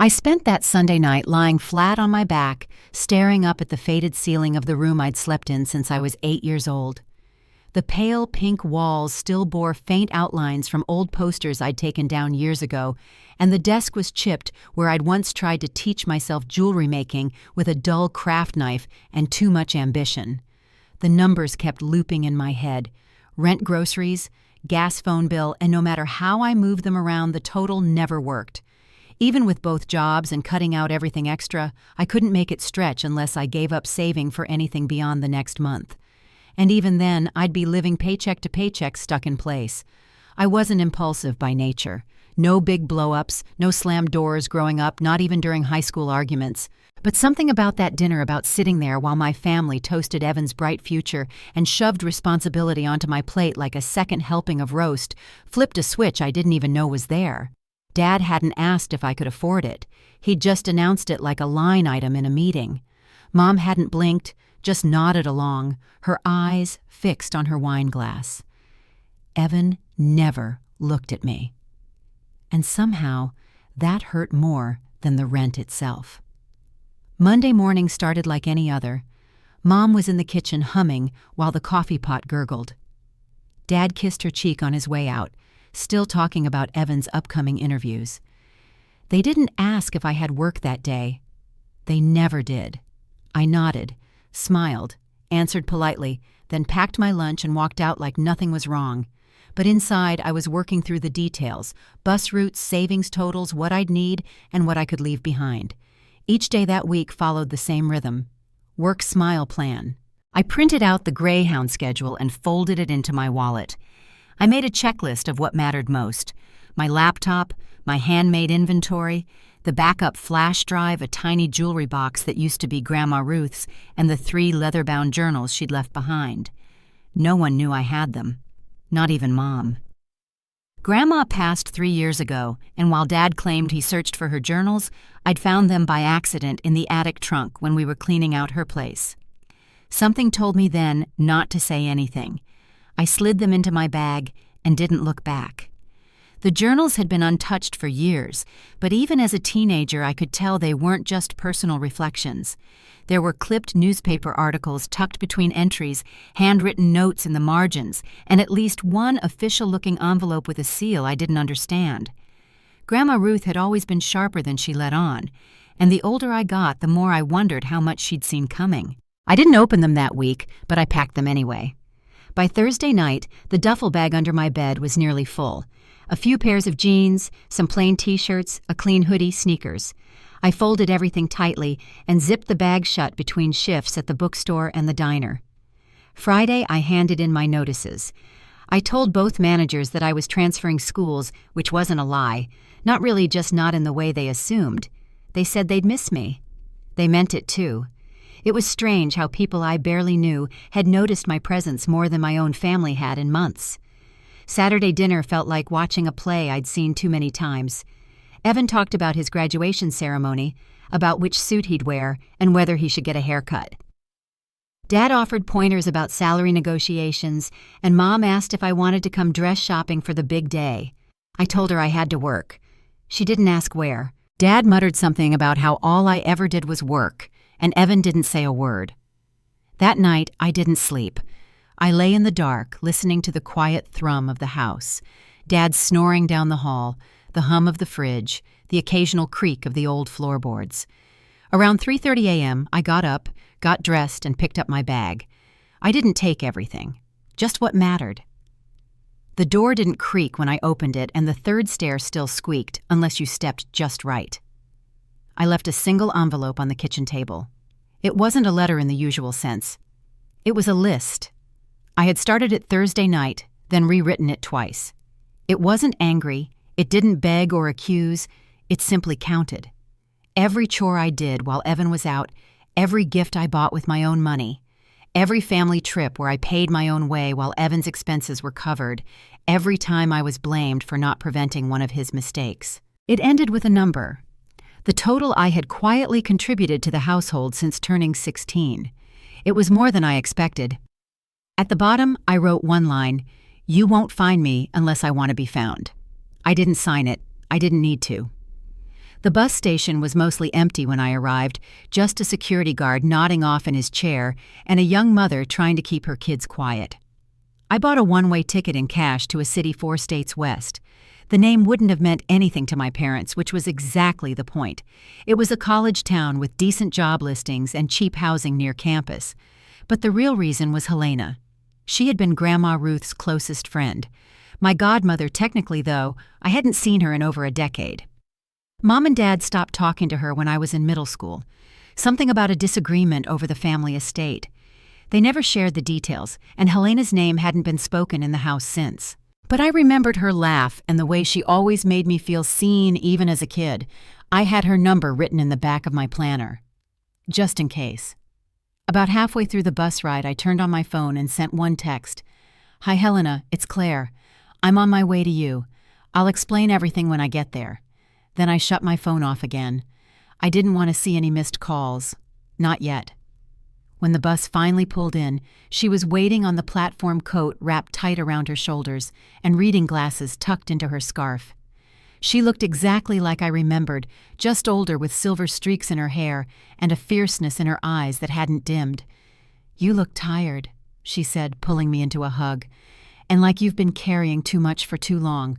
I spent that Sunday night lying flat on my back, staring up at the faded ceiling of the room I'd slept in since I was 8 years old. The pale pink walls still bore faint outlines from old posters I'd taken down years ago, and the desk was chipped where I'd once tried to teach myself jewelry making with a dull craft knife and too much ambition. The numbers kept looping in my head. Rent, groceries, gas, phone bill, and no matter how I moved them around, the total never worked. Even with both jobs and cutting out everything extra, I couldn't make it stretch unless I gave up saving for anything beyond the next month. And even then, I'd be living paycheck to paycheck stuck in place. I wasn't impulsive by nature. No big blow-ups, no slammed doors growing up, not even during high school arguments. But something about that dinner, about sitting there while my family toasted Evan's bright future and shoved responsibility onto my plate like a second helping of roast, flipped a switch I didn't even know was there. Dad hadn't asked if I could afford it. He'd just announced it like a line item in a meeting. Mom hadn't blinked, just nodded along, her eyes fixed on her wine glass. Evan never looked at me. And somehow, that hurt more than the rent itself. Monday morning started like any other. Mom was in the kitchen humming while the coffee pot gurgled. Dad kissed her cheek on his way out, still talking about Evan's upcoming interviews. They didn't ask if I had work that day. They never did. I nodded, smiled, answered politely, then packed my lunch and walked out like nothing was wrong. But inside, I was working through the details: bus routes, savings totals, what I'd need, and what I could leave behind. Each day that week followed the same rhythm. Work-smile plan. I printed out the Greyhound schedule and folded it into my wallet. I made a checklist of what mattered most: my laptop, my handmade inventory, the backup flash drive, a tiny jewelry box that used to be Grandma Ruth's, and the 3 leather-bound journals she'd left behind. No one knew I had them. Not even Mom. Grandma passed 3 years ago, and while Dad claimed he searched for her journals, I'd found them by accident in the attic trunk when we were cleaning out her place. Something told me then not to say anything. I slid them into my bag and didn't look back. The journals had been untouched for years, but even as a teenager I could tell they weren't just personal reflections. There were clipped newspaper articles tucked between entries, handwritten notes in the margins, and at least one official-looking envelope with a seal I didn't understand. Grandma Ruth had always been sharper than she let on, and the older I got, the more I wondered how much she'd seen coming. I didn't open them that week, but I packed them anyway. By Thursday night, the duffel bag under my bed was nearly full. A few pairs of jeans, some plain t-shirts, a clean hoodie, sneakers. I folded everything tightly and zipped the bag shut between shifts at the bookstore and the diner. Friday, I handed in my notices. I told both managers that I was transferring schools, which wasn't a lie, not really, just not in the way they assumed. They said they'd miss me. They meant it too. It was strange how people I barely knew had noticed my presence more than my own family had in months. Saturday dinner felt like watching a play I'd seen too many times. Evan talked about his graduation ceremony, about which suit he'd wear, and whether he should get a haircut. Dad offered pointers about salary negotiations, and Mom asked if I wanted to come dress shopping for the big day. I told her I had to work. She didn't ask where. Dad muttered something about how all I ever did was work, and Evan didn't say a word. That night, I didn't sleep. I lay in the dark, listening to the quiet thrum of the house, Dad snoring down the hall, the hum of the fridge, the occasional creak of the old floorboards. Around 3:30 a.m., I got up, got dressed, and picked up my bag. I didn't take everything, just what mattered. The door didn't creak when I opened it, and the third stair still squeaked, unless you stepped just right. I left a single envelope on the kitchen table. It wasn't a letter in the usual sense. It was a list. I had started it Thursday night, then rewritten it twice. It wasn't angry. It didn't beg or accuse. It simply counted. Every chore I did while Evan was out, every gift I bought with my own money, every family trip where I paid my own way while Evan's expenses were covered, every time I was blamed for not preventing one of his mistakes. It ended with a number. The total I had quietly contributed to the household since turning 16. It was more than I expected. At the bottom, I wrote one line: "You won't find me unless I want to be found." I didn't sign it. I didn't need to. The bus station was mostly empty when I arrived, just a security guard nodding off in his chair and a young mother trying to keep her kids quiet. I bought a one-way ticket in cash to a city 4 states west. The name wouldn't have meant anything to my parents, which was exactly the point. It was a college town with decent job listings and cheap housing near campus. But the real reason was Helena. She had been Grandma Ruth's closest friend. My godmother, technically, though, I hadn't seen her in over a decade. Mom and Dad stopped talking to her when I was in middle school. Something about a disagreement over the family estate. They never shared the details, and Helena's name hadn't been spoken in the house since. But I remembered her laugh and the way she always made me feel seen even as a kid. I had her number written in the back of my planner. Just in case. About halfway through the bus ride, I turned on my phone and sent one text. "Hi Helena, it's Claire. I'm on my way to you. I'll explain everything when I get there." Then I shut my phone off again. I didn't want to see any missed calls. Not yet. When the bus finally pulled in, she was waiting on the platform, coat wrapped tight around her shoulders and reading glasses tucked into her scarf. She looked exactly like I remembered, just older with silver streaks in her hair and a fierceness in her eyes that hadn't dimmed. "You look tired," she said, pulling me into a hug, "and like you've been carrying too much for too long."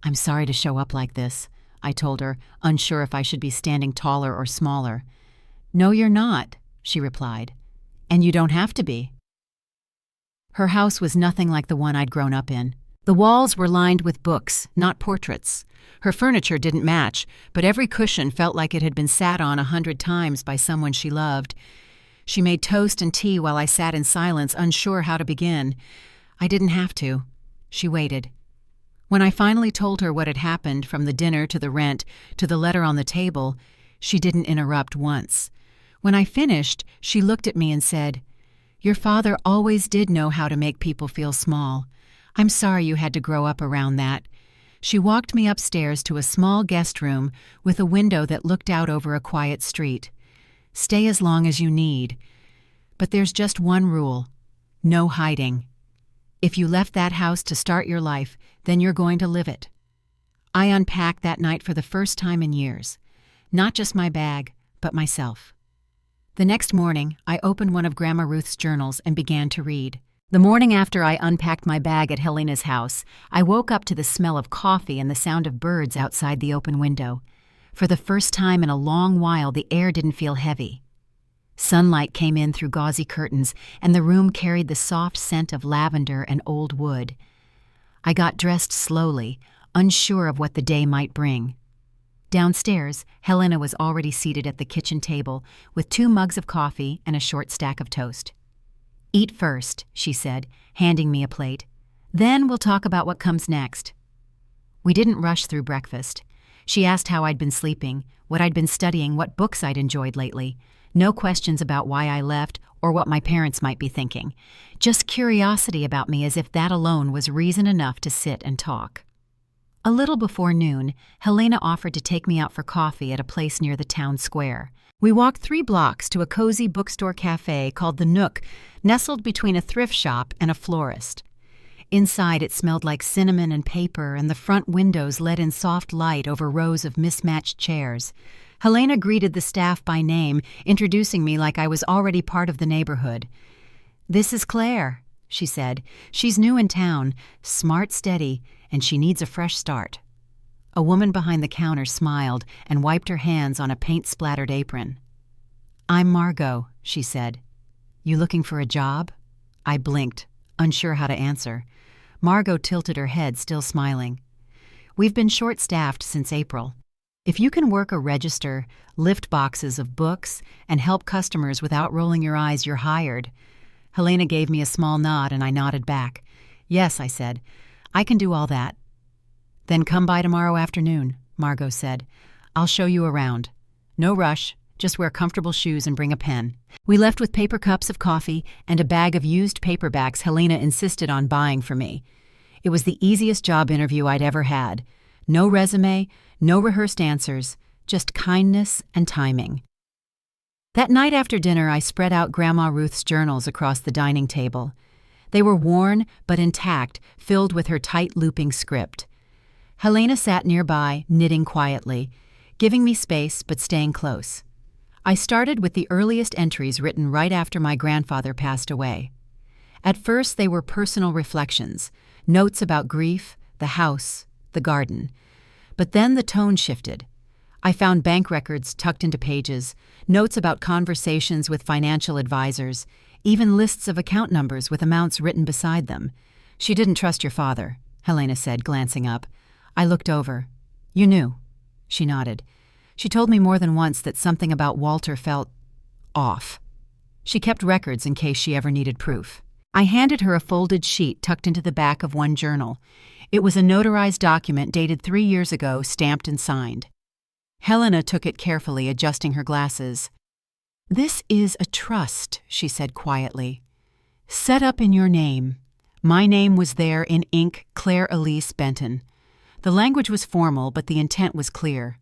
"I'm sorry to show up like this," I told her, unsure if I should be standing taller or smaller. "No, you're not," she replied. "And you don't have to be." Her house was nothing like the one I'd grown up in. The walls were lined with books, not portraits. Her furniture didn't match, but every cushion felt like it had been sat on 100 times by someone she loved. She made toast and tea while I sat in silence, unsure how to begin. I didn't have to. She waited. When I finally told her what had happened, from the dinner to the rent to the letter on the table, she didn't interrupt once. When I finished, she looked at me and said, "Your father always did know how to make people feel small. I'm sorry you had to grow up around that." She walked me upstairs to a small guest room with a window that looked out over a quiet street. "Stay as long as you need. But there's just one rule. No hiding. If you left that house to start your life, then you're going to live it." I unpacked that night for the first time in years. Not just my bag, but myself. The next morning, I opened one of Grandma Ruth's journals and began to read. The morning after I unpacked my bag at Helena's house, I woke up to the smell of coffee and the sound of birds outside the open window. For the first time in a long while, the air didn't feel heavy. Sunlight came in through gauzy curtains, and the room carried the soft scent of lavender and old wood. I got dressed slowly, unsure of what the day might bring. Downstairs, Helena was already seated at the kitchen table with 2 mugs of coffee and a short stack of toast. "Eat first," she said, handing me a plate. "Then we'll talk about what comes next." We didn't rush through breakfast. She asked how I'd been sleeping, what I'd been studying, what books I'd enjoyed lately. No questions about why I left or what my parents might be thinking. Just curiosity about me, as if that alone was reason enough to sit and talk. A little before noon, Helena offered to take me out for coffee at a place near the town square. We walked 3 blocks to a cozy bookstore cafe called The Nook, nestled between a thrift shop and a florist. Inside, it smelled like cinnamon and paper, and the front windows let in soft light over rows of mismatched chairs. Helena greeted the staff by name, introducing me like I was already part of the neighborhood. "This is Claire," she said. "She's new in town, smart, steady, and she needs a fresh start." A woman behind the counter smiled and wiped her hands on a paint-splattered apron. "I'm Margot," she said. "You looking for a job?" I blinked, unsure how to answer. Margot tilted her head, still smiling. "We've been short-staffed since April. If you can work a register, lift boxes of books, and help customers without rolling your eyes, you're hired." Helena gave me a small nod, and I nodded back. "Yes," I said. "I can do all that." "Then come by tomorrow afternoon," Margot said. "I'll show you around. No rush, just wear comfortable shoes and bring a pen." We left with paper cups of coffee and a bag of used paperbacks Helena insisted on buying for me. It was the easiest job interview I'd ever had. No resume, no rehearsed answers, just kindness and timing. That night after dinner, I spread out Grandma Ruth's journals across the dining table. They were worn but intact, filled with her tight looping script. Helena sat nearby, knitting quietly. giving me space but staying close. I started with the earliest entries written right after my grandfather passed away. At first, they were personal reflections, notes about grief, the house, the garden. But then the tone shifted. I found bank records tucked into pages, notes about conversations with financial advisors, even lists of account numbers with amounts written beside them. "She didn't trust your father," Helena said, glancing up. I looked over. "You knew?" She nodded. She told me more than once that something about Walter felt off. She kept records in case she ever needed proof. I handed her a folded sheet tucked into the back of one journal. It was a notarized document dated 3 years ago, stamped and signed. Helena took it carefully, adjusting her glasses. "This is a trust," she said quietly. "Set up in your name." My name was there in ink, Claire Elise Benton. The language was formal, but the intent was clear.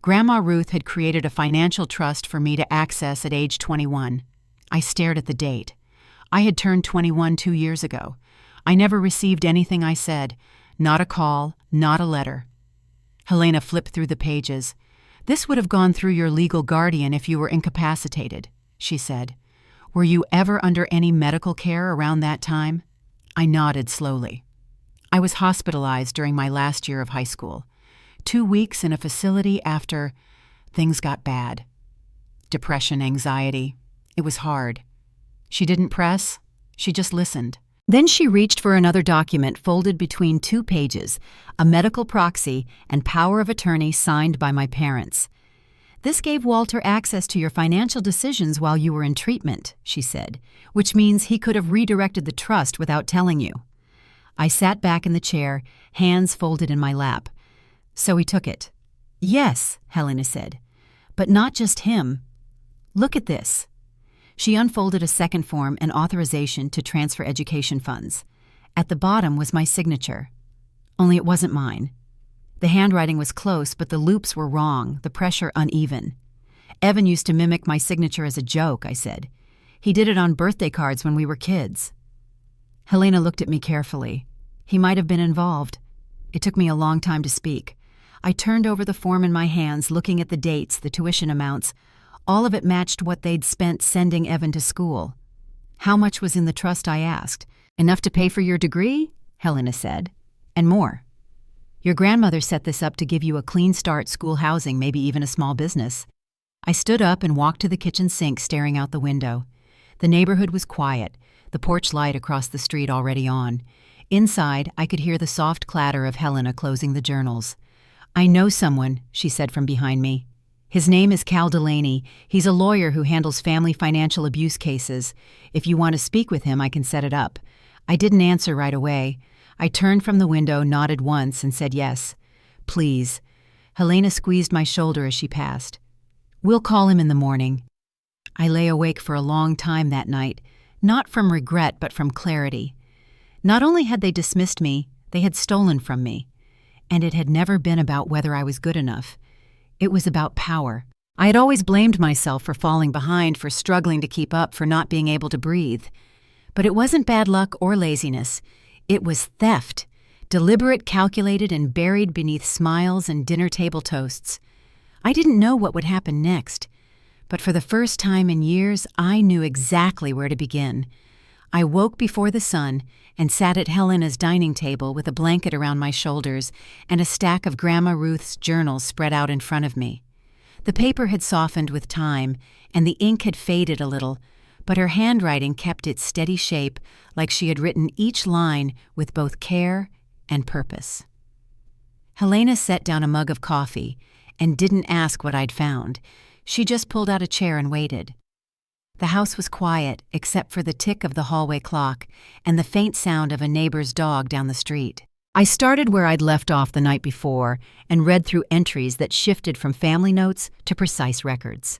Grandma Ruth had created a financial trust for me to access at age 21. I stared at the date. I had turned 21 2 years ago. I never received anything I said, not a call, not a letter. Helena flipped through the pages. "This would have gone through your legal guardian if you were incapacitated," she said. "Were you ever under any medical care around that time?" I nodded slowly. I was hospitalized during my last year of high school. 2 weeks in a facility after things got bad. Depression, anxiety. It was hard. She didn't press. She just listened. Then she reached for another document folded between 2 pages, a medical proxy and power of attorney signed by my parents. "This gave Walter access to your financial decisions while you were in treatment," she said, "which means he could have redirected the trust without telling you." I sat back in the chair, hands folded in my lap. "So he took it." "Yes," Helena said, "but not just him. Look at this." She unfolded a second form, an authorization to transfer education funds. At the bottom was my signature. Only it wasn't mine. The handwriting was close, but the loops were wrong, the pressure uneven. "Evan used to mimic my signature as a joke," I said. "He did it on birthday cards when we were kids." Helena looked at me carefully. He might have been involved. It took me a long time to speak. I turned over the form in my hands, looking at the dates, the tuition amounts. All of it matched what they'd spent sending Evan to school. "How much was in the trust?" I asked. "Enough to pay for your degree?" Helena said. "And more. Your grandmother set this up to give you a clean start, school housing, maybe even a small business." I stood up and walked to the kitchen sink, staring out the window. The neighborhood was quiet, the porch light across the street already on. Inside, I could hear the soft clatter of Helena closing the journals. "I know someone," she said from behind me. "His name is Cal Delaney. He's a lawyer who handles family financial abuse cases. If you want to speak with him, I can set it up." I didn't answer right away. I turned from the window, nodded once, and said yes. "Please." Helena squeezed my shoulder as she passed. "We'll call him in the morning." I lay awake for a long time that night, not from regret but from clarity. Not only had they dismissed me, they had stolen from me. And it had never been about whether I was good enough. It was about power. I had always blamed myself for falling behind, for struggling to keep up, for not being able to breathe. But it wasn't bad luck or laziness. It was theft, deliberate, calculated, and buried beneath smiles and dinner table toasts. I didn't know what would happen next, but for the first time in years, I knew exactly where to begin. I woke before the sun and sat at Helena's dining table with a blanket around my shoulders and a stack of Grandma Ruth's journals spread out in front of me. The paper had softened with time, and the ink had faded a little, but her handwriting kept its steady shape, like she had written each line with both care and purpose. Helena set down a mug of coffee and didn't ask what I'd found. She just pulled out a chair and waited. The house was quiet, except for the tick of the hallway clock and the faint sound of a neighbor's dog down the street. I started where I'd left off the night before and read through entries that shifted from family notes to precise records.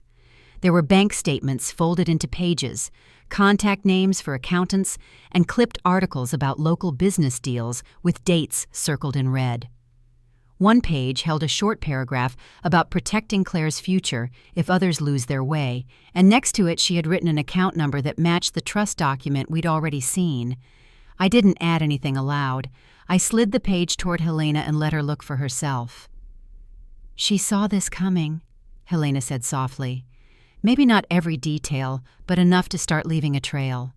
There were bank statements folded into pages, contact names for accountants, and clipped articles about local business deals with dates circled in red. One page held a short paragraph about protecting Claire's future if others lose their way, and next to it she had written an account number that matched the trust document we'd already seen. I didn't add anything aloud. I slid the page toward Helena and let her look for herself. She saw this coming, Helena said softly. Maybe not every detail, but enough to start leaving a trail.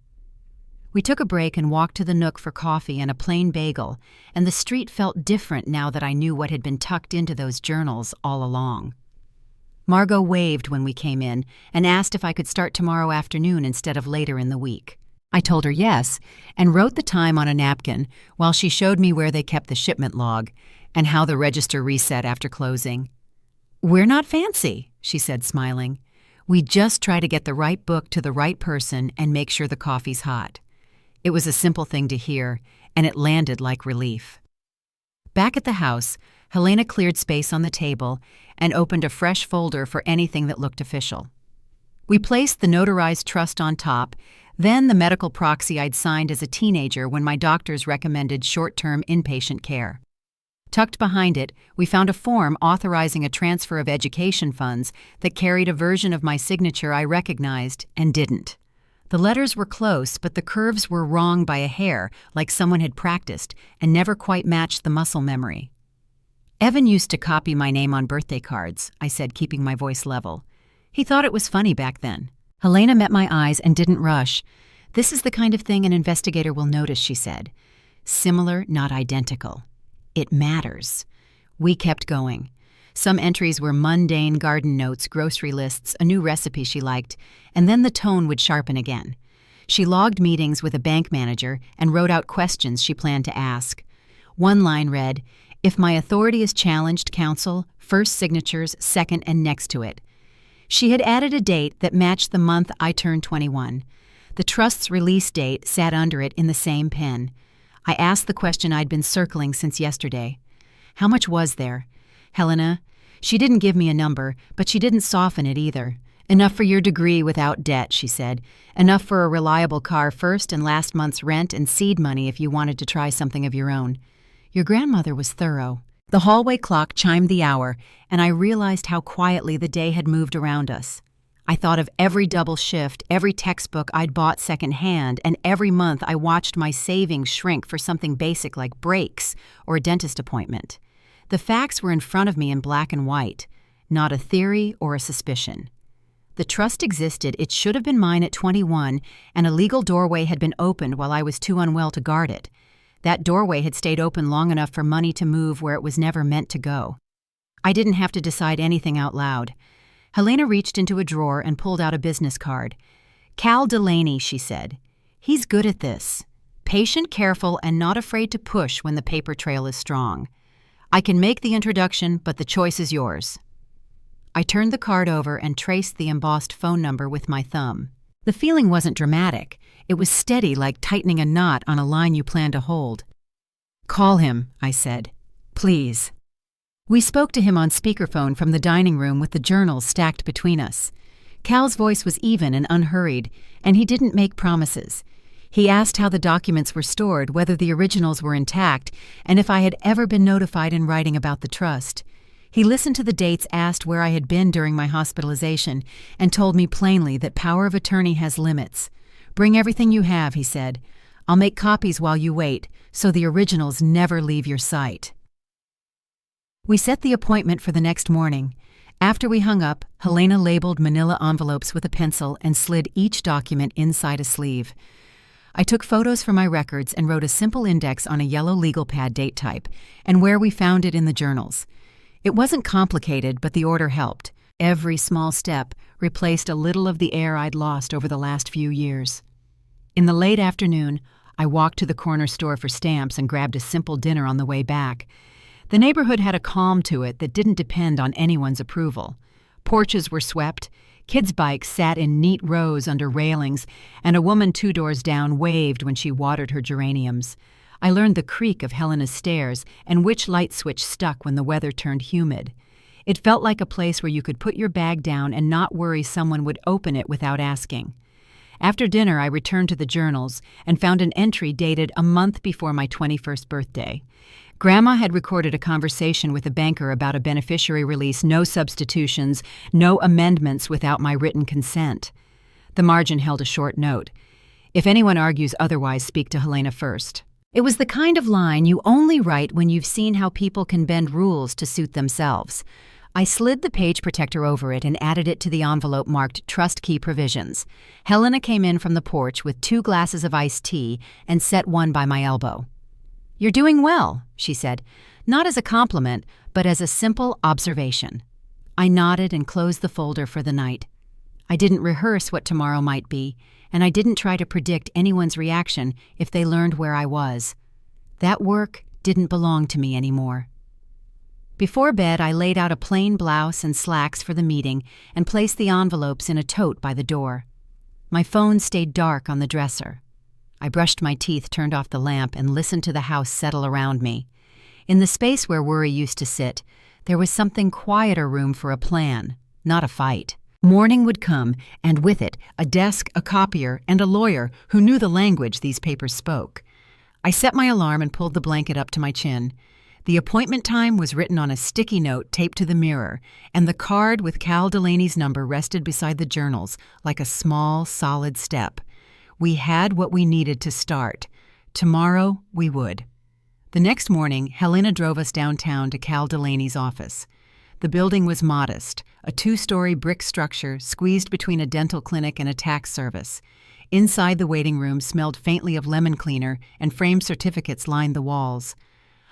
We took a break and walked to the Nook for coffee and a plain bagel, and the street felt different now that I knew what had been tucked into those journals all along. Margot waved when we came in and asked if I could start tomorrow afternoon instead of later in the week. I told her yes, and wrote the time on a napkin while she showed me where they kept the shipment log and how the register reset after closing. "We're not fancy," she said, smiling. "We just try to get the right book to the right person and make sure the coffee's hot." It was a simple thing to hear, and it landed like relief. Back at the house, Helena cleared space on the table and opened a fresh folder for anything that looked official. We placed the notarized trust on top, then the medical proxy I'd signed as a teenager when my doctors recommended short-term inpatient care. Tucked behind it, we found a form authorizing a transfer of education funds that carried a version of my signature I recognized and didn't. The letters were close, but the curves were wrong by a hair, like someone had practiced, and never quite matched the muscle memory. "Evan used to copy my name on birthday cards," I said, keeping my voice level. "He thought it was funny back then." Helena met my eyes and didn't rush. "This is the kind of thing an investigator will notice," she said. "Similar, not identical. It matters." We kept going. Some entries were mundane garden notes, grocery lists, a new recipe she liked, and then the tone would sharpen again. She logged meetings with a bank manager and wrote out questions she planned to ask. One line read, "If my authority is challenged, counsel, first signatures, second and next to it." She had added a date that matched the month I turned 21. The trust's release date sat under it in the same pen. I asked the question I'd been circling since yesterday. "How much was there?" "Helena." She didn't give me a number, but she didn't soften it either. "Enough for your degree without debt," she said. "Enough for a reliable car first and last month's rent and seed money if you wanted to try something of your own." Your grandmother was thorough. The hallway clock chimed the hour, and I realized how quietly the day had moved around us. I thought of every double shift, every textbook I'd bought secondhand, and every month I watched my savings shrink for something basic like brakes or a dentist appointment. The facts were in front of me in black and white, not a theory or a suspicion. The trust existed, it should have been mine at 21, and a legal doorway had been opened while I was too unwell to guard it. That doorway had stayed open long enough for money to move where it was never meant to go. I didn't have to decide anything out loud. Helena reached into a drawer and pulled out a business card. "Cal Delaney," she said. "He's good at this. Patient, careful, and not afraid to push when the paper trail is strong. I can make the introduction, but the choice is yours." I turned the card over and traced the embossed phone number with my thumb. The feeling wasn't dramatic. It was steady, like tightening a knot on a line you plan to hold. "Call him," I said. "Please." We spoke to him on speakerphone from the dining room with the journals stacked between us. Cal's voice was even and unhurried, and he didn't make promises. He asked how the documents were stored, whether the originals were intact, and if I had ever been notified in writing about the trust. He listened to the dates, asked where I had been during my hospitalization, and told me plainly that power of attorney has limits. "Bring everything you have," he said. "I'll make copies while you wait, so the originals never leave your sight." We set the appointment for the next morning. After we hung up, Helena labeled manila envelopes with a pencil and slid each document inside a sleeve. I took photos for my records and wrote a simple index on a yellow legal pad date type, and where we found it in the journals. It wasn't complicated, but the order helped. Every small step replaced a little of the air I'd lost over the last few years. In the late afternoon, I walked to the corner store for stamps and grabbed a simple dinner on the way back. The neighborhood had a calm to it that didn't depend on anyone's approval. Porches were swept, kids' bikes sat in neat rows under railings, and a woman 2 doors down waved when she watered her geraniums. I learned the creak of Helena's stairs and which light switch stuck when the weather turned humid. It felt like a place where you could put your bag down and not worry someone would open it without asking. After dinner, I returned to the journals and found an entry dated a month before my 21st birthday. Grandma had recorded a conversation with a banker about a beneficiary release, no substitutions, no amendments without my written consent. The margin held a short note. "If anyone argues otherwise, speak to Helena first." It was the kind of line you only write when you've seen how people can bend rules to suit themselves. I slid the page protector over it and added it to the envelope marked Trust Key Provisions. Helena came in from the porch with 2 glasses of iced tea and set one by my elbow. "You're doing well," she said, not as a compliment, but as a simple observation. I nodded and closed the folder for the night. I didn't rehearse what tomorrow might be, and I didn't try to predict anyone's reaction if they learned where I was. That work didn't belong to me anymore. Before bed, I laid out a plain blouse and slacks for the meeting and placed the envelopes in a tote by the door. My phone stayed dark on the dresser. I brushed my teeth, turned off the lamp, and listened to the house settle around me. In the space where worry used to sit, there was something quieter room for a plan, not a fight. Morning would come, and with it, a desk, a copier, and a lawyer who knew the language these papers spoke. I set my alarm and pulled the blanket up to my chin. The appointment time was written on a sticky note taped to the mirror, and the card with Cal Delaney's number rested beside the journals like a small, solid step. We had what we needed to start. Tomorrow, we would. The next morning, Helena drove us downtown to Cal Delaney's office. The building was modest, a 2-story brick structure squeezed between a dental clinic and a tax service. Inside, the waiting room smelled faintly of lemon cleaner, and framed certificates lined the walls.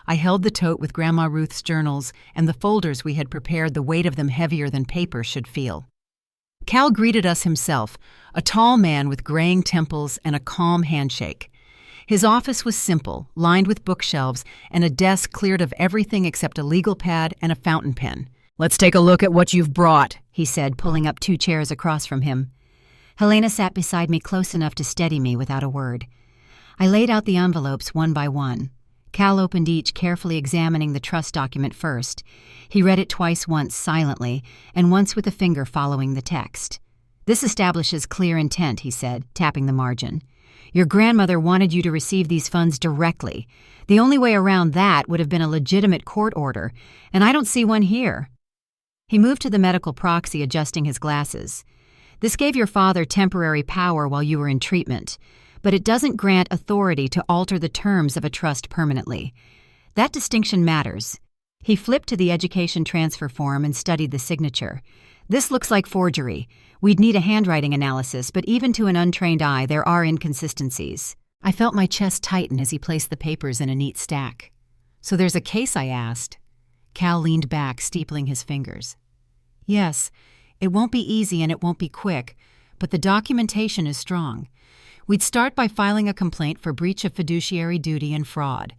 I held the tote with Grandma Ruth's journals and the folders we had prepared, the weight of them heavier than paper should feel. Cal greeted us himself, a tall man with graying temples and a calm handshake. His office was simple, lined with bookshelves and a desk cleared of everything except a legal pad and a fountain pen. "Let's take a look at what you've brought," he said, pulling up 2 chairs across from him. Helena sat beside me close enough to steady me without a word. I laid out the envelopes one by one. Cal opened each, carefully examining the trust document first. He read it twice, once silently, and once with a finger following the text. "This establishes clear intent," he said, tapping the margin. "Your grandmother wanted you to receive these funds directly. The only way around that would have been a legitimate court order, and I don't see one here." He moved to the medical proxy, adjusting his glasses. "This gave your father temporary power while you were in treatment, but it doesn't grant authority to alter the terms of a trust permanently. That distinction matters." He flipped to the education transfer form and studied the signature. "This looks like forgery. We'd need a handwriting analysis, but even to an untrained eye, there are inconsistencies." I felt my chest tighten as he placed the papers in a neat stack. "So there's a case?" I asked. Cal leaned back, steepling his fingers. "Yes, it won't be easy and it won't be quick, but the documentation is strong. We'd start by filing a complaint for breach of fiduciary duty and fraud.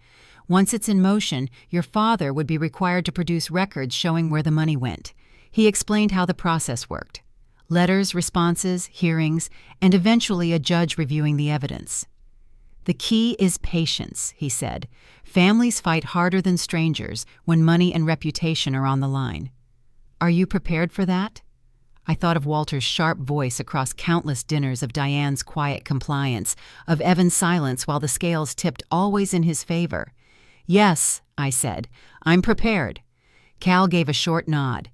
Once it's in motion, your father would be required to produce records showing where the money went." He explained how the process worked. Letters, responses, hearings, and eventually a judge reviewing the evidence. "The key is patience," he said. "Families fight harder than strangers when money and reputation are on the line." "Are you prepared for that?" I thought of Walter's sharp voice across countless dinners, of Diane's quiet compliance, of Evan's silence while the scales tipped always in his favor. "Yes," I said, "I'm prepared." Cal gave a short nod.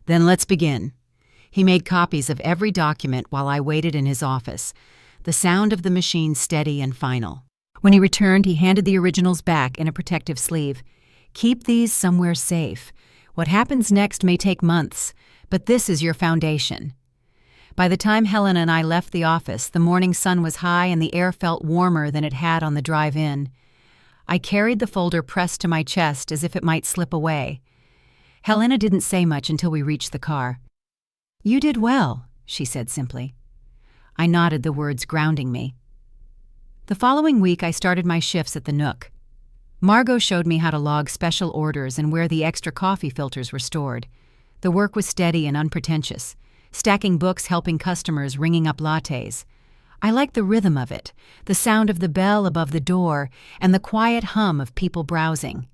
"Then let's begin." He made copies of every document while I waited in his office, the sound of the machine steady and final. When he returned, he handed the originals back in a protective sleeve. "Keep these somewhere safe. What happens next may take months, but this is your foundation." By the time Helena and I left the office, the morning sun was high and the air felt warmer than it had on the drive in. I carried the folder pressed to my chest as if it might slip away. Helena didn't say much until we reached the car. "You did well," she said simply. I nodded, the words grounding me. The following week, I started my shifts at the Nook. Margot showed me how to log special orders and where the extra coffee filters were stored. The work was steady and unpretentious, stacking books, helping customers, ringing up lattes. I liked the rhythm of it, the sound of the bell above the door, and the quiet hum of people browsing.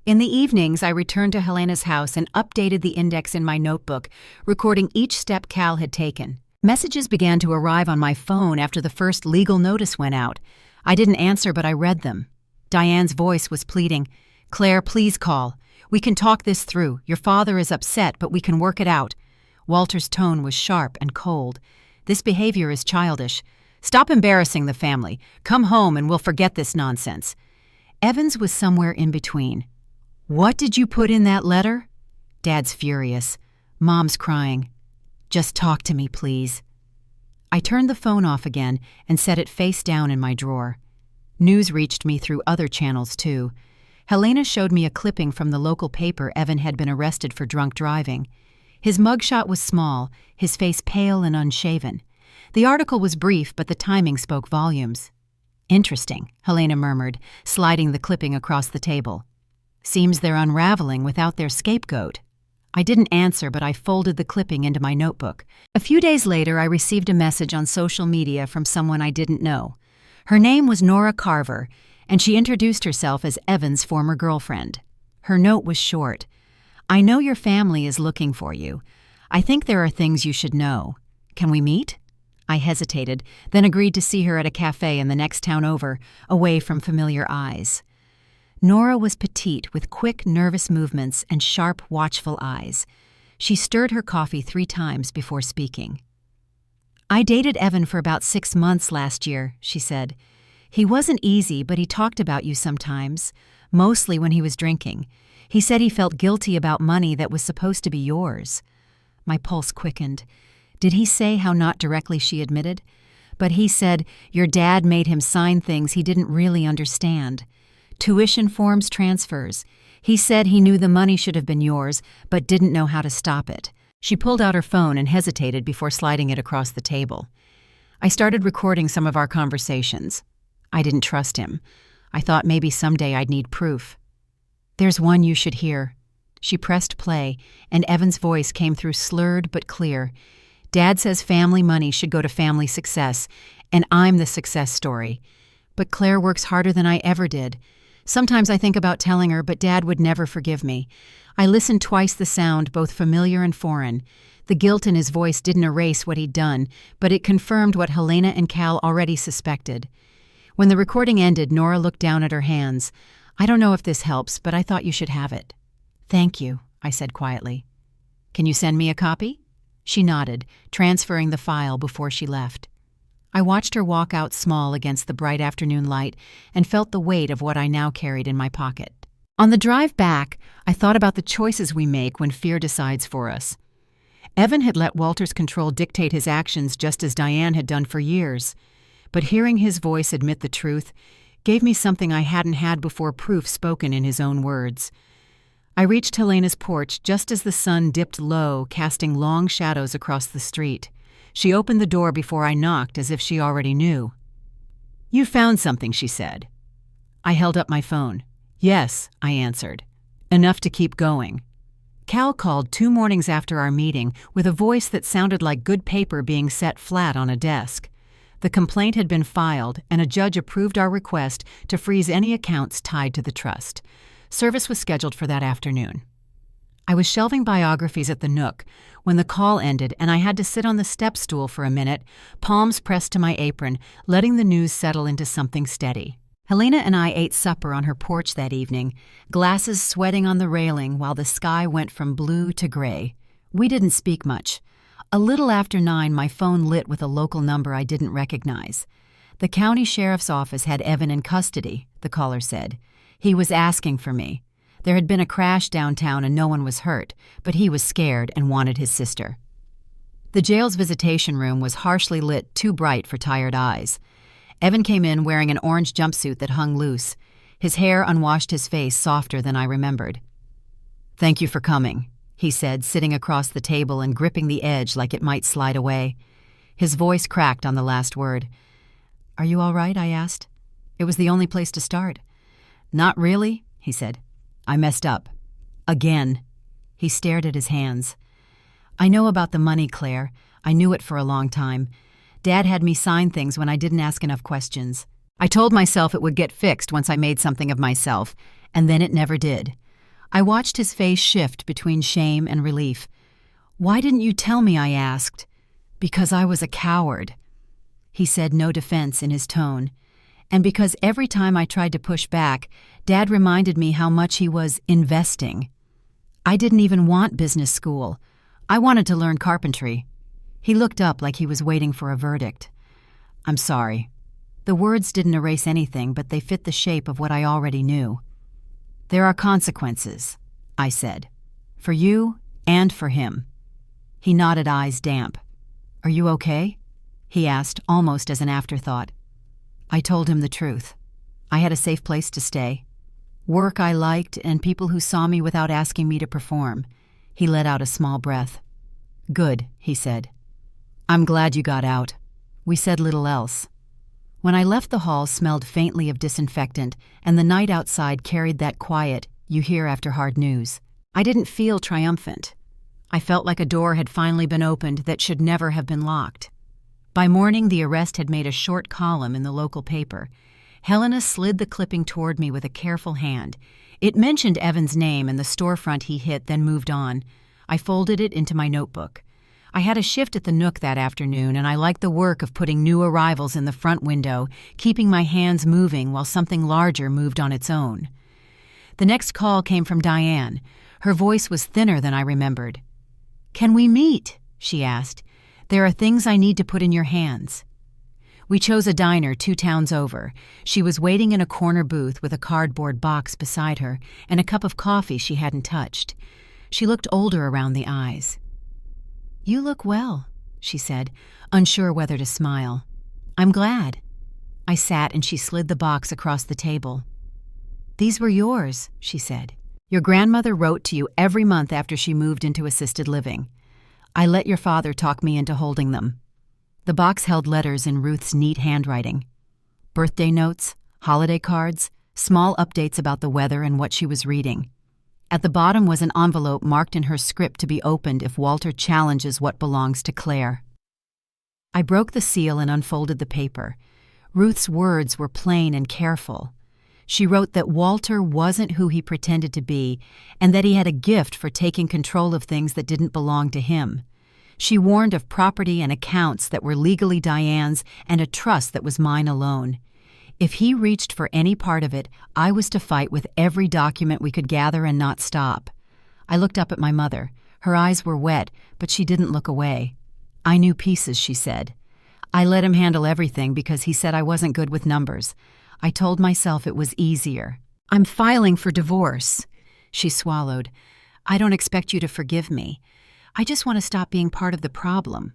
In the evenings, I returned to Helena's house and updated the index in my notebook, recording each step Cal had taken. Messages began to arrive on my phone after the first legal notice went out. I didn't answer, but I read them. Diane's voice was pleading, "Claire, please call. We can talk this through. Your father is upset, but we can work it out." Walter's tone was sharp and cold. "This behavior is childish. Stop embarrassing the family. Come home and we'll forget this nonsense." Evans was somewhere in between. "What did you put in that letter?" Dad's furious. Mom's crying. Just talk to me, please. I turned the phone off again and set it face down in my drawer. News reached me through other channels, too. Helena showed me a clipping from the local paper Evan had been arrested for drunk driving. His mugshot was small, his face pale and unshaven. The article was brief, but the timing spoke volumes. Interesting, Helena murmured, sliding the clipping across the table. Seems they're unraveling without their scapegoat. I didn't answer, but I folded the clipping into my notebook. A few days later, I received a message on social media from someone I didn't know. Her name was Nora Carver, and she introduced herself as Evan's former girlfriend. Her note was short. I know your family is looking for you. I think there are things you should know. Can we meet? I hesitated, then agreed to see her at a cafe in the next town over, away from familiar eyes. Nora was petite, with quick, nervous movements and sharp, watchful eyes. She stirred her coffee 3 times before speaking. I dated Evan for about 6 months last year, she said. He wasn't easy, but he talked about you sometimes, mostly when he was drinking. He said he felt guilty about money that was supposed to be yours. My pulse quickened. Did he say how not directly she admitted? But he said, your dad made him sign things he didn't really understand. Tuition forms, transfers. He said he knew the money should have been yours, but didn't know how to stop it. She pulled out her phone and hesitated before sliding it across the table. I started recording some of our conversations. I didn't trust him. I thought maybe someday I'd need proof. There's one you should hear. She pressed play, and Evan's voice came through slurred but clear. Dad says family money should go to family success, and I'm the success story. But Claire works harder than I ever did. Sometimes I think about telling her, but Dad would never forgive me. I listened twice the sound, both familiar and foreign. The guilt in his voice didn't erase what he'd done, but it confirmed what Helena and Cal already suspected. When the recording ended, Nora looked down at her hands. I don't know if this helps, but I thought you should have it. Thank you, I said quietly. Can you send me a copy? She nodded, transferring the file before she left. I watched her walk out small against the bright afternoon light and felt the weight of what I now carried in my pocket. On the drive back, I thought about the choices we make when fear decides for us. Evan had let Walter's control dictate his actions just as Diane had done for years. But hearing his voice admit the truth gave me something I hadn't had before, proof spoken in his own words. I reached Helena's porch just as the sun dipped low, casting long shadows across the street. She opened the door before I knocked, as if she already knew. You found something, she said. I held up my phone. Yes, I answered. Enough to keep going. Cal called 2 mornings after our meeting with a voice that sounded like good paper being set flat on a desk. The complaint had been filed, and a judge approved our request to freeze any accounts tied to the trust. Service was scheduled for that afternoon. I was shelving biographies at the Nook when the call ended, and I had to sit on the step stool for a minute, palms pressed to my apron, letting the news settle into something steady. Helena and I ate supper on her porch that evening, glasses sweating on the railing while the sky went from blue to gray. We didn't speak much. A little after 9, my phone lit with a local number I didn't recognize. The county sheriff's office had Evan in custody, the caller said. He was asking for me. There had been a crash downtown and no one was hurt, but he was scared and wanted his sister. The jail's visitation room was harshly lit, too bright for tired eyes. Evan came in wearing an orange jumpsuit that hung loose. His hair unwashed his face softer than I remembered. "Thank you for coming," he said, sitting across the table and gripping the edge like it might slide away. His voice cracked on the last word. "Are you all right?" I asked. It was the only place to start. "Not really," he said. "I messed up. Again." He stared at his hands. "I know about the money, Claire. I knew it for a long time. Dad had me sign things when I didn't ask enough questions. I told myself it would get fixed once I made something of myself, and then it never did." I watched his face shift between shame and relief. "Why didn't you tell me?" I asked. "Because I was a coward." He said, no defense in his tone. And because every time I tried to push back, Dad reminded me how much he was investing. I didn't even want business school. I wanted to learn carpentry. He looked up like he was waiting for a verdict. "I'm sorry." The words didn't erase anything, but they fit the shape of what I already knew. "There are consequences," I said. For you and for him." He nodded, eyes damp. "Are you okay?" he asked, almost as an afterthought. I told him the truth. I had a safe place to stay, work I liked, and people who saw me without asking me to perform. He let out a small breath. "Good," he said. "I'm glad you got out." We said little else. When I left, the hall smelled faintly of disinfectant, and the night outside carried that quiet you hear after hard news. I didn't feel triumphant. I felt like a door had finally been opened that should never have been locked. By morning, the arrest had made a short column in the local paper. Helena slid the clipping toward me with a careful hand. It mentioned Evan's name and the storefront he hit, then moved on. I folded it into my notebook. I had a shift at the Nook that afternoon, and I liked the work of putting new arrivals in the front window, keeping my hands moving while something larger moved on its own. The next call came from Diane. Her voice was thinner than I remembered. "Can we meet?" she asked. "There are things I need to put in your hands." We chose a diner 2 towns over. She was waiting in a corner booth with a cardboard box beside her and a cup of coffee she hadn't touched. She looked older around the eyes. "You look well," she said, unsure whether to smile. "I'm glad." I sat and she slid the box across the table. "These were yours," she said. "Your grandmother wrote to you every month after she moved into assisted living. I let your father talk me into holding them." The box held letters in Ruth's neat handwriting. Birthday notes, holiday cards, small updates about the weather and what she was reading. At the bottom was an envelope marked in her script to be opened if Walter challenges what belongs to Claire. I broke the seal and unfolded the paper. Ruth's words were plain and careful. She wrote that Walter wasn't who he pretended to be and that he had a gift for taking control of things that didn't belong to him. She warned of property and accounts that were legally Diane's and a trust that was mine alone. If he reached for any part of it, I was to fight with every document we could gather and not stop. I looked up at my mother. Her eyes were wet, but she didn't look away. "I knew pieces," she said. "I let him handle everything because he said I wasn't good with numbers. I told myself it was easier. I'm filing for divorce." She swallowed. "I don't expect you to forgive me. I just want to stop being part of the problem."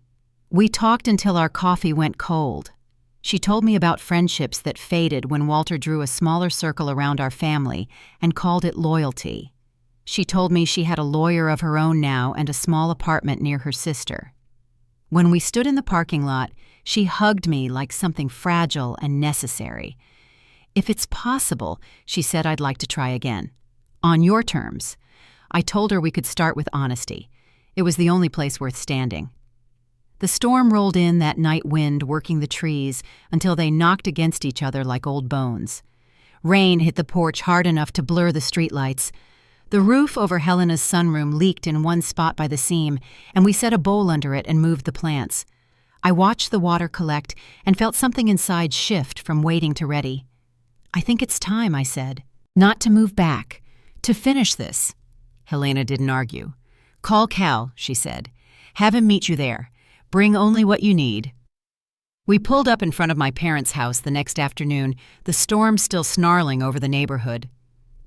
We talked until our coffee went cold. She told me about friendships that faded when Walter drew a smaller circle around our family and called it loyalty. She told me she had a lawyer of her own now and a small apartment near her sister. When we stood in the parking lot, she hugged me like something fragile and necessary. "If it's possible," she said, "I'd like to try again. On your terms." I told her we could start with honesty. It was the only place worth standing. The storm rolled in, that night wind working the trees until they knocked against each other like old bones. Rain hit the porch hard enough to blur the streetlights. The roof over Helena's sunroom leaked in one spot by the seam, and we set a bowl under it and moved the plants. I watched the water collect and felt something inside shift from waiting to ready. "I think it's time," I said. "Not to move back. To finish this." Helena didn't argue. "Call Cal," she said. "Have him meet you there. Bring only what you need." We pulled up in front of my parents' house the next afternoon, the storm still snarling over the neighborhood.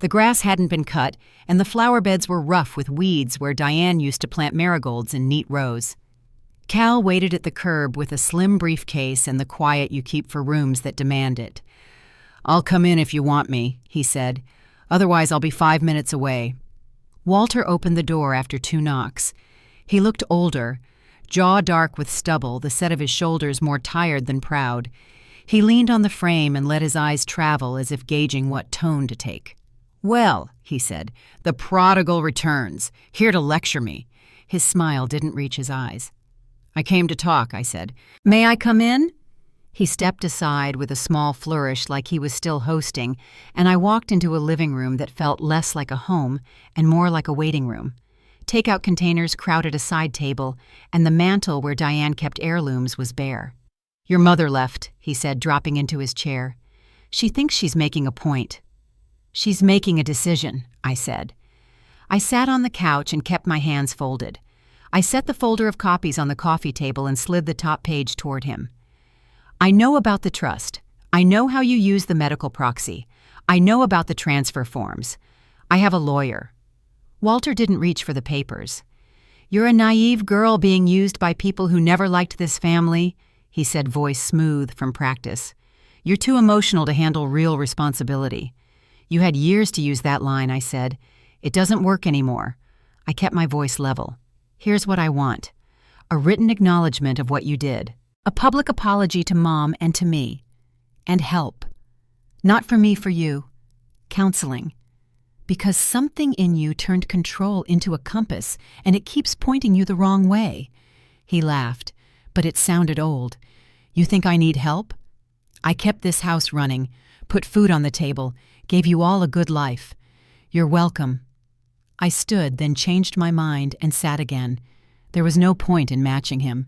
The grass hadn't been cut, and the flower beds were rough with weeds where Diane used to plant marigolds in neat rows. Cal waited at the curb with a slim briefcase and the quiet you keep for rooms that demand it. "I'll come in if you want me," he said. "Otherwise, I'll be 5 minutes away." Walter opened the door after 2 knocks. He looked older, jaw dark with stubble, the set of his shoulders more tired than proud. He leaned on the frame and let his eyes travel as if gauging what tone to take. "Well," he said, "the prodigal returns, here to lecture me." His smile didn't reach his eyes. "I came to talk," I said. "May I come in?" He stepped aside with a small flourish like he was still hosting, and I walked into a living room that felt less like a home and more like a waiting room. Takeout containers crowded a side table, and the mantel where Diane kept heirlooms was bare. "Your mother left," he said, dropping into his chair. "She thinks she's making a point." "She's making a decision," I said. I sat on the couch and kept my hands folded. I set the folder of copies on the coffee table and slid the top page toward him. "I know about the trust. I know how you use the medical proxy. I know about the transfer forms. I have a lawyer." Walter didn't reach for the papers. "You're a naive girl being used by people who never liked this family," he said, voice smooth from practice. "You're too emotional to handle real responsibility." "You had years to use that line," I said. "It doesn't work anymore." I kept my voice level. "Here's what I want. A written acknowledgement of what you did. A public apology to Mom and to me. And help. Not for me, for you. Counseling. Because something in you turned control into a compass, and it keeps pointing you the wrong way." He laughed, but it sounded old. "You think I need help? I kept this house running, put food on the table, gave you all a good life. You're welcome." I stood, then changed my mind and sat again. There was no point in matching him.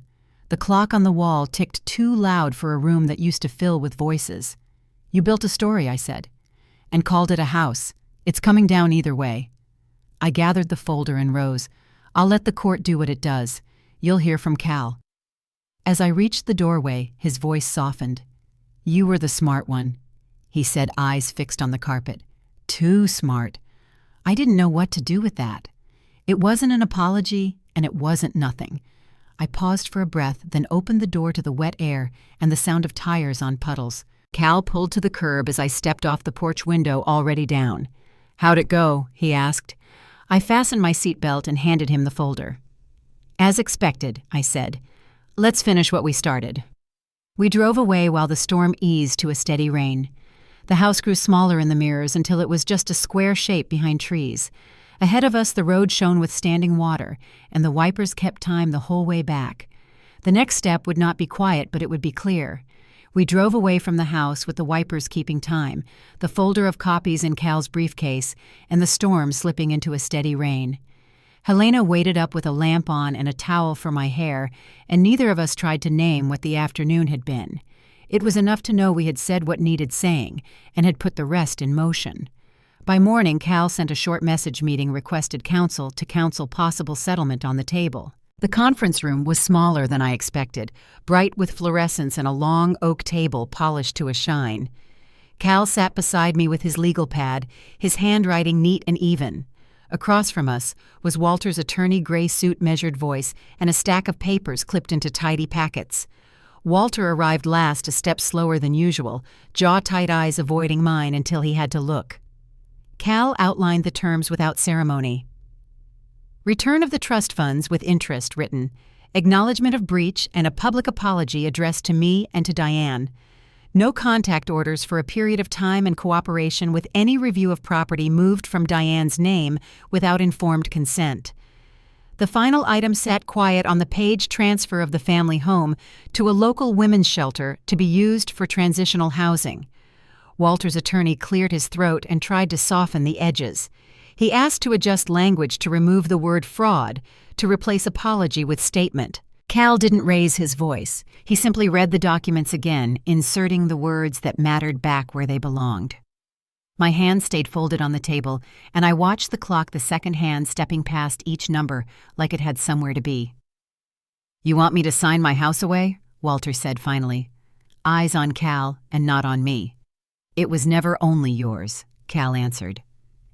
The clock on the wall ticked too loud for a room that used to fill with voices. "You built a story," I said, "and called it a house. It's coming down either way." I gathered the folder and rose. "I'll let the court do what it does. You'll hear from Cal." As I reached the doorway, his voice softened. "You were the smart one," he said, eyes fixed on the carpet. "Too smart." I didn't know what to do with that. It wasn't an apology, and it wasn't nothing. I paused for a breath, then opened the door to the wet air and the sound of tires on puddles. Cal pulled to the curb as I stepped off the porch window, already down. "How'd it go?" he asked. I fastened my seatbelt and handed him the folder. "As expected," I said. "Let's finish what we started." We drove away while the storm eased to a steady rain. The house grew smaller in the mirrors until it was just a square shape behind trees. Ahead of us, the road shone with standing water, and the wipers kept time the whole way back. The next step would not be quiet, but it would be clear. We drove away from the house with the wipers keeping time, the folder of copies in Cal's briefcase, and the storm slipping into a steady rain. Helena waited up with a lamp on and a towel for my hair, and neither of us tried to name what the afternoon had been. It was enough to know we had said what needed saying, and had put the rest in motion. By morning, Cal sent a short message meeting requested counsel to counsel possible settlement on the table. The conference room was smaller than I expected, bright with fluorescence and a long oak table polished to a shine. Cal sat beside me with his legal pad, his handwriting neat and even. Across from us was Walter's attorney gray suit measured voice and a stack of papers clipped into tidy packets. Walter arrived last, a step slower than usual, jaw-tight eyes avoiding mine until he had to look. Cal outlined the terms without ceremony. Return of the trust funds with interest written, acknowledgement of breach, and a public apology addressed to me and to Diane. No contact orders for a period of time and cooperation with any review of property moved from Diane's name without informed consent. The final item sat quiet on the page transfer of the family home to a local women's shelter to be used for transitional housing. Walter's attorney cleared his throat and tried to soften the edges. He asked to adjust language to remove the word fraud, to replace apology with statement. Cal didn't raise his voice. He simply read the documents again, inserting the words that mattered back where they belonged. My hand stayed folded on the table, and I watched the clock, the second hand stepping past each number like it had somewhere to be. "You want me to sign my house away?" Walter said finally. Eyes on Cal and not on me. "It was never only yours," Cal answered.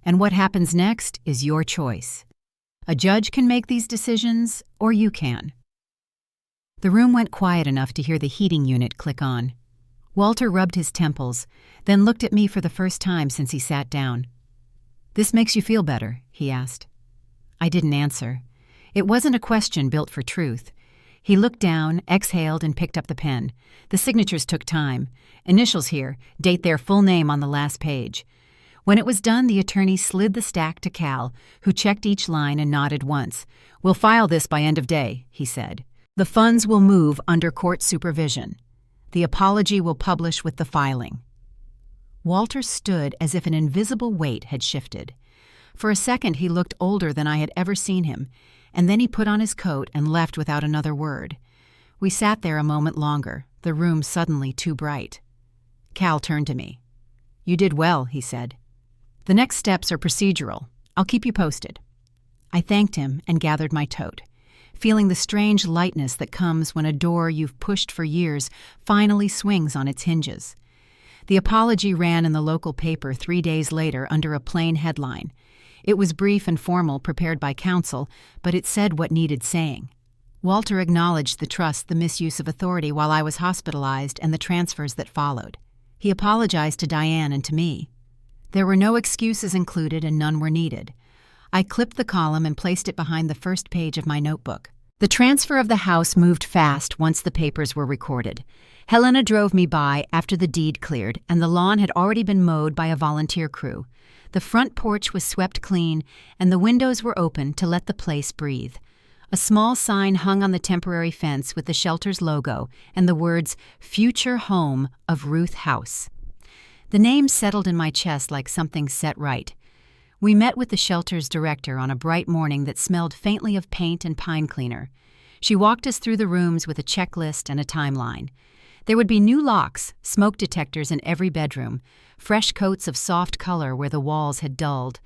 "And what happens next is your choice. A judge can make these decisions, or you can." The room went quiet enough to hear the heating unit click on. Walter rubbed his temples, then looked at me for the first time since he sat down. "This makes you feel better?" he asked. I didn't answer. It wasn't a question built for truth. He looked down, exhaled, and picked up the pen. The signatures took time. Initials here, date their full name on the last page. When it was done, the attorney slid the stack to Cal, who checked each line and nodded once. "We'll file this by end of day," he said. "The funds will move under court supervision. The apology will publish with the filing." Walter stood as if an invisible weight had shifted. For a second he looked older than I had ever seen him, and then he put on his coat and left without another word. We sat there a moment longer, the room suddenly too bright. Cal turned to me. "You did well," he said. "The next steps are procedural. I'll keep you posted." I thanked him and gathered my tote, feeling the strange lightness that comes when a door you've pushed for years finally swings on its hinges. The apology ran in the local paper 3 days later under a plain headline. It was brief and formal, prepared by counsel, but it said what needed saying. Walter acknowledged the trust, the misuse of authority while I was hospitalized, and the transfers that followed. He apologized to Diane and to me. There were no excuses included and none were needed. I clipped the column and placed it behind the first page of my notebook. The transfer of the house moved fast once the papers were recorded. Helena drove me by after the deed cleared, and the lawn had already been mowed by a volunteer crew. The front porch was swept clean, and the windows were open to let the place breathe. A small sign hung on the temporary fence with the shelter's logo and the words, "Future Home of Ruth House." The name settled in my chest like something set right. We met with the shelter's director on a bright morning that smelled faintly of paint and pine cleaner. She walked us through the rooms with a checklist and a timeline. There would be new locks, smoke detectors in every bedroom, fresh coats of soft color where the walls had dulled.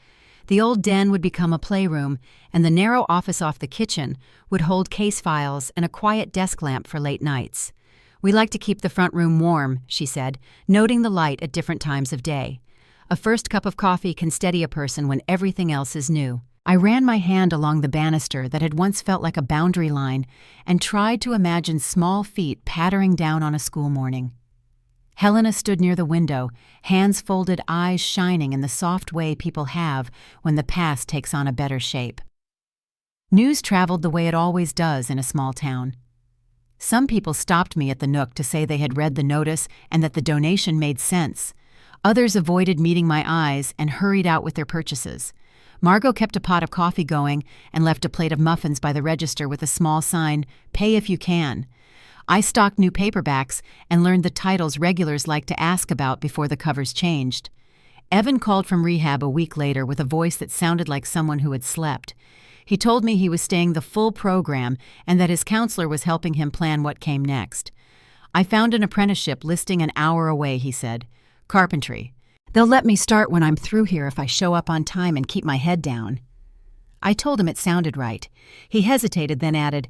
The old den would become a playroom, and the narrow office off the kitchen would hold case files and a quiet desk lamp for late nights. "We like to keep the front room warm," she said, noting the light at different times of day. "A first cup of coffee can steady a person when everything else is new." I ran my hand along the banister that had once felt like a boundary line and tried to imagine small feet pattering down on a school morning. Helena stood near the window, hands folded, eyes shining in the soft way people have when the past takes on a better shape. News traveled the way it always does in a small town. Some people stopped me at the Nook to say they had read the notice and that the donation made sense. Others avoided meeting my eyes and hurried out with their purchases. Margot kept a pot of coffee going and left a plate of muffins by the register with a small sign, "Pay if you can." I stocked new paperbacks and learned the titles regulars liked to ask about before the covers changed. Evan called from rehab a week later with a voice that sounded like someone who had slept. He told me he was staying the full program and that his counselor was helping him plan what came next. "I found an apprenticeship listing an hour away," he said. "Carpentry. They'll let me start when I'm through here if I show up on time and keep my head down." I told him it sounded right. He hesitated, then added,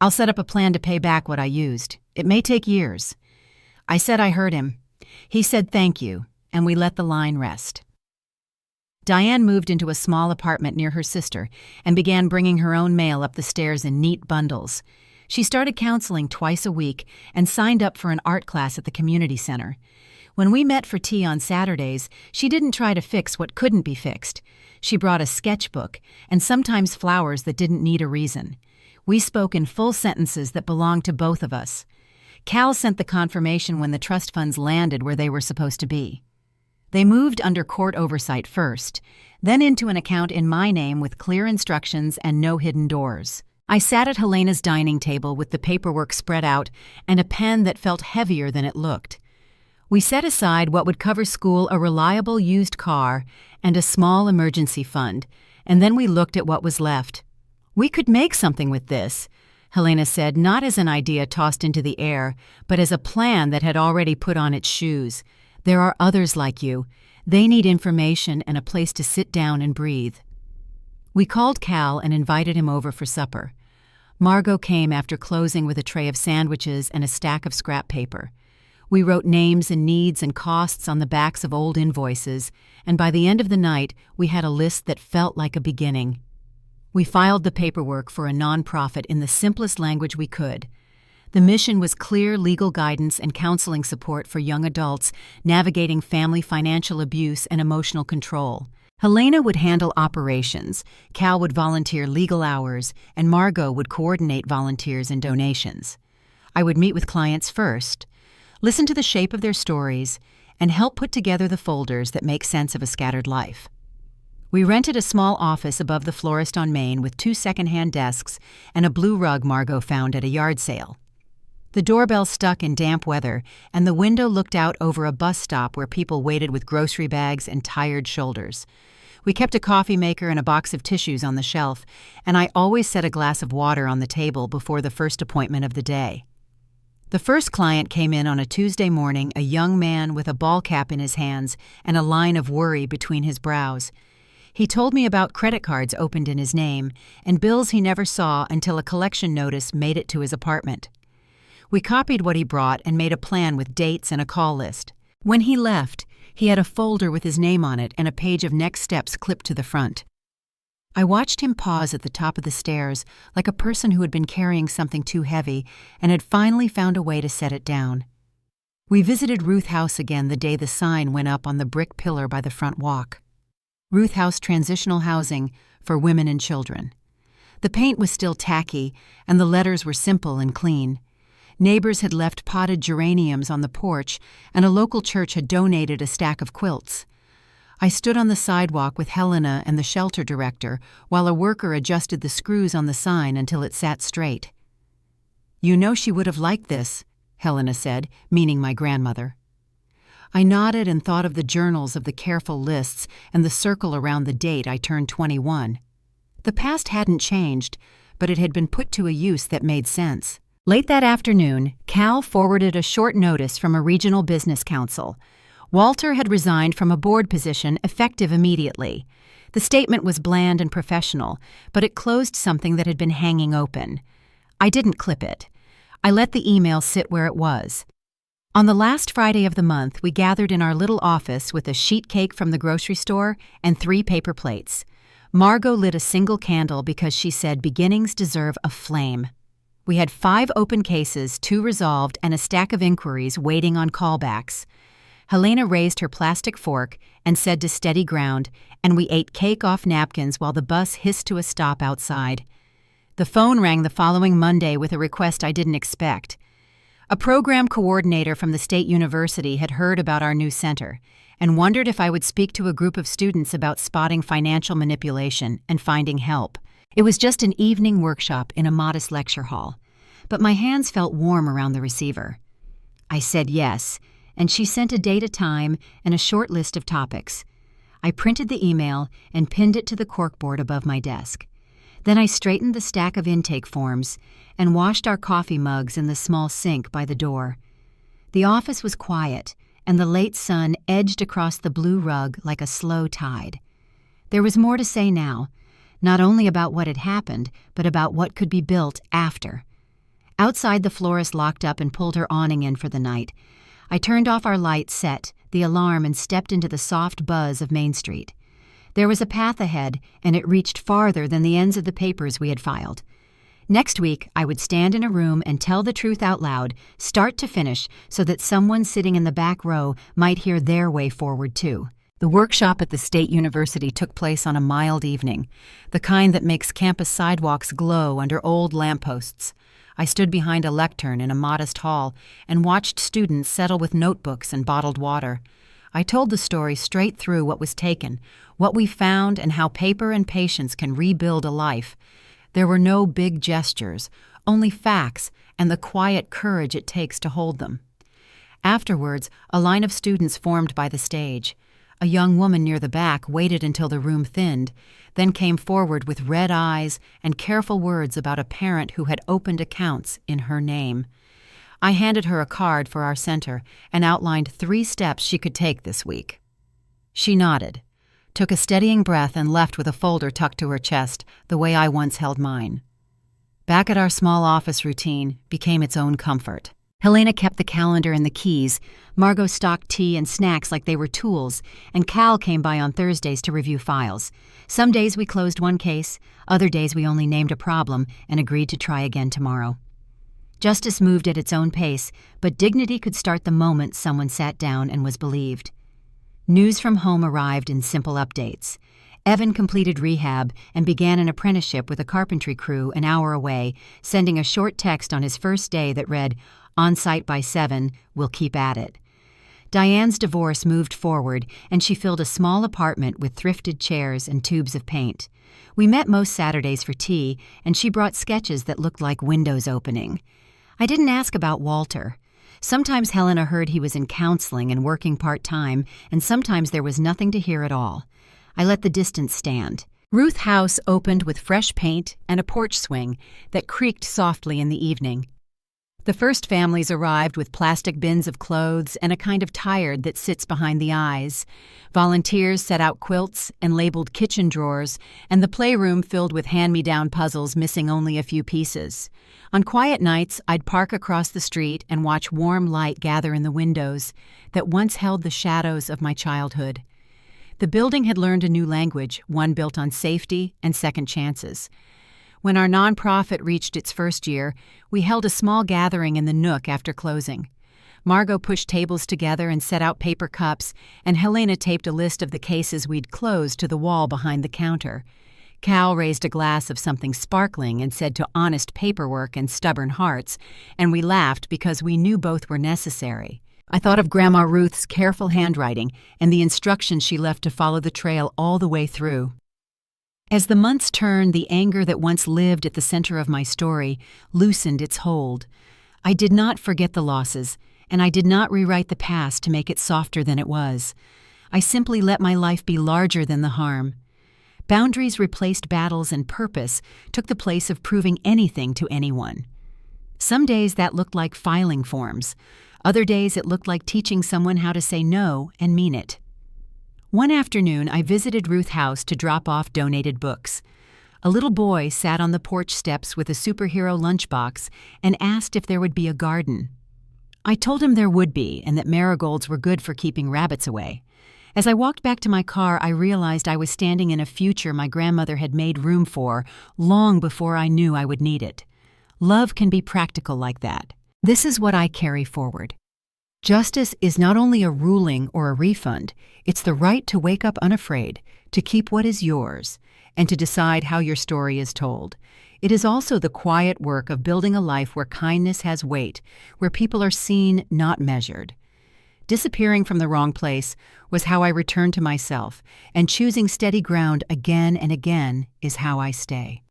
"I'll set up a plan to pay back what I used. It may take years." I said I heard him. He said thank you, and we let the line rest. Diane moved into a small apartment near her sister and began bringing her own mail up the stairs in neat bundles. She started counseling twice a week and signed up for an art class at the community center. When we met for tea on Saturdays, she didn't try to fix what couldn't be fixed. She brought a sketchbook and sometimes flowers that didn't need a reason. We spoke in full sentences that belonged to both of us. Cal sent the confirmation when the trust funds landed where they were supposed to be. They moved under court oversight first, then into an account in my name with clear instructions and no hidden doors. I sat at Helena's dining table with the paperwork spread out and a pen that felt heavier than it looked. We set aside what would cover school, a reliable used car, and a small emergency fund, and then we looked at what was left. "We could make something with this," Helena said, not as an idea tossed into the air, but as a plan that had already put on its shoes. "There are others like you. They need information and a place to sit down and breathe." We called Cal and invited him over for supper. Margot came after closing with a tray of sandwiches and a stack of scrap paper. We wrote names and needs and costs on the backs of old invoices, and by the end of the night, we had a list that felt like a beginning. We filed the paperwork for a nonprofit in the simplest language we could. The mission was clear legal guidance and counseling support for young adults navigating family financial abuse and emotional control. Helena would handle operations, Cal would volunteer legal hours, and Margot would coordinate volunteers and donations. I would meet with clients first, listen to the shape of their stories, and help put together the folders that make sense of a scattered life. We rented a small office above the florist on Main with 2 second-hand desks and a blue rug Margot found at a yard sale. The doorbell stuck in damp weather, and the window looked out over a bus stop where people waited with grocery bags and tired shoulders. We kept a coffee maker and a box of tissues on the shelf, and I always set a glass of water on the table before the first appointment of the day. The first client came in on a Tuesday morning, a young man with a ball cap in his hands and a line of worry between his brows. He told me about credit cards opened in his name and bills he never saw until a collection notice made it to his apartment. We copied what he brought and made a plan with dates and a call list. When he left, He had a folder with his name on it and a page of next steps clipped to the front. I watched him pause at the top of the stairs, like a person who had been carrying something too heavy and had finally found a way to set it down. We visited Ruth House again the day the sign went up on the brick pillar by the front walk. Ruth House Transitional Housing for Women and Children. The paint was still tacky, and the letters were simple and clean. Neighbors had left potted geraniums on the porch, and a local church had donated a stack of quilts. I stood on the sidewalk with Helena and the shelter director while a worker adjusted the screws on the sign until it sat straight. "You know she would have liked this," Helena said, meaning my grandmother. I nodded and thought of the journals of the careful lists and the circle around the date I turned 21. The past hadn't changed, but it had been put to a use that made sense. Late that afternoon, Cal forwarded a short notice from a regional business council. Walter had resigned from a board position effective immediately. The statement was bland and professional, but it closed something that had been hanging open. I didn't clip it. I let the email sit where it was. On the last Friday of the month, we gathered in our little office with a sheet cake from the grocery store and 3 paper plates. Margot lit a single candle because she said beginnings deserve a flame. We had 5 open cases, 2 resolved, and a stack of inquiries waiting on callbacks. Helena raised her plastic fork and said to steady ground, and we ate cake off napkins while the bus hissed to a stop outside. The phone rang the following Monday with a request I didn't expect. A program coordinator from the state university had heard about our new center and wondered if I would speak to a group of students about spotting financial manipulation and finding help. It was just an evening workshop in a modest lecture hall, but my hands felt warm around the receiver. I said yes, and she sent a date, a time, and a short list of topics. I printed the email and pinned it to the corkboard above my desk. Then I straightened the stack of intake forms and washed our coffee mugs in the small sink by the door. The office was quiet, and the late sun edged across the blue rug like a slow tide. There was more to say now, not only about what had happened, but about what could be built after. Outside, the florist locked up and pulled her awning in for the night. I turned off our light set, the alarm, and stepped into the soft buzz of Main Street. There was a path ahead, and it reached farther than the ends of the papers we had filed. Next week, I would stand in a room and tell the truth out loud, start to finish, so that someone sitting in the back row might hear their way forward too. The workshop at the State University took place on a mild evening, the kind that makes campus sidewalks glow under old lampposts. I stood behind a lectern in a modest hall and watched students settle with notebooks and bottled water. I told the story straight through what was taken, what we found, and how paper and patience can rebuild a life. There were no big gestures, only facts and the quiet courage it takes to hold them. Afterwards, a line of students formed by the stage. A young woman near the back waited until the room thinned, then came forward with red eyes and careful words about a parent who had opened accounts in her name. I handed her a card for our center and outlined 3 steps she could take this week. She nodded, took a steadying breath, and left with a folder tucked to her chest, the way I once held mine. Back at our small office, routine became its own comfort. Helena kept the calendar and the keys, Margot stocked tea and snacks like they were tools, and Cal came by on Thursdays to review files. Some days we closed one case, other days we only named a problem and agreed to try again tomorrow. Justice moved at its own pace, but dignity could start the moment someone sat down and was believed. News from home arrived in simple updates. Evan completed rehab and began an apprenticeship with a carpentry crew an hour away, sending a short text on his first day that read, "On site by 7, we'll keep at it." Diane's divorce moved forward, and she filled a small apartment with thrifted chairs and tubes of paint. We met most Saturdays for tea, and she brought sketches that looked like windows opening. I didn't ask about Walter. Sometimes Helena heard he was in counseling and working part-time, and sometimes there was nothing to hear at all. I let the distance stand. Ruth House opened with fresh paint and a porch swing that creaked softly in the evening. The first families arrived with plastic bins of clothes and a kind of tired that sits behind the eyes. Volunteers set out quilts and labeled kitchen drawers, and the playroom filled with hand-me-down puzzles missing only a few pieces. On quiet nights, I'd park across the street and watch warm light gather in the windows that once held the shadows of my childhood. The building had learned a new language, one built on safety and second chances. When our nonprofit reached its first year, we held a small gathering in the Nook after closing. Margot pushed tables together and set out paper cups, and Helena taped a list of the cases we'd closed to the wall behind the counter. Cal raised a glass of something sparkling and said to honest paperwork and stubborn hearts, and we laughed because we knew both were necessary. I thought of Grandma Ruth's careful handwriting and the instructions she left to follow the trail all the way through. As the months turned, the anger that once lived at the center of my story loosened its hold. I did not forget the losses, and I did not rewrite the past to make it softer than it was. I simply let my life be larger than the harm. Boundaries replaced battles, and purpose took the place of proving anything to anyone. Some days that looked like filing forms. Other days it looked like teaching someone how to say no and mean it. One afternoon, I visited Ruth's house to drop off donated books. A little boy sat on the porch steps with a superhero lunchbox and asked if there would be a garden. I told him there would be, and that marigolds were good for keeping rabbits away. As I walked back to my car, I realized I was standing in a future my grandmother had made room for long before I knew I would need it. Love can be practical like that. This is what I carry forward. Justice is not only a ruling or a refund, it's the right to wake up unafraid, to keep what is yours, and to decide how your story is told. It is also the quiet work of building a life where kindness has weight, where people are seen, not measured. Disappearing from the wrong place was how I returned to myself, and choosing steady ground again and again is how I stay.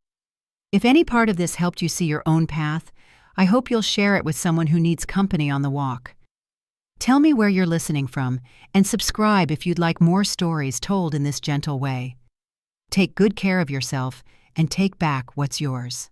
If any part of this helped you see your own path, I hope you'll share it with someone who needs company on the walk. Tell me where you're listening from, and subscribe if you'd like more stories told in this gentle way. Take good care of yourself and take back what's yours.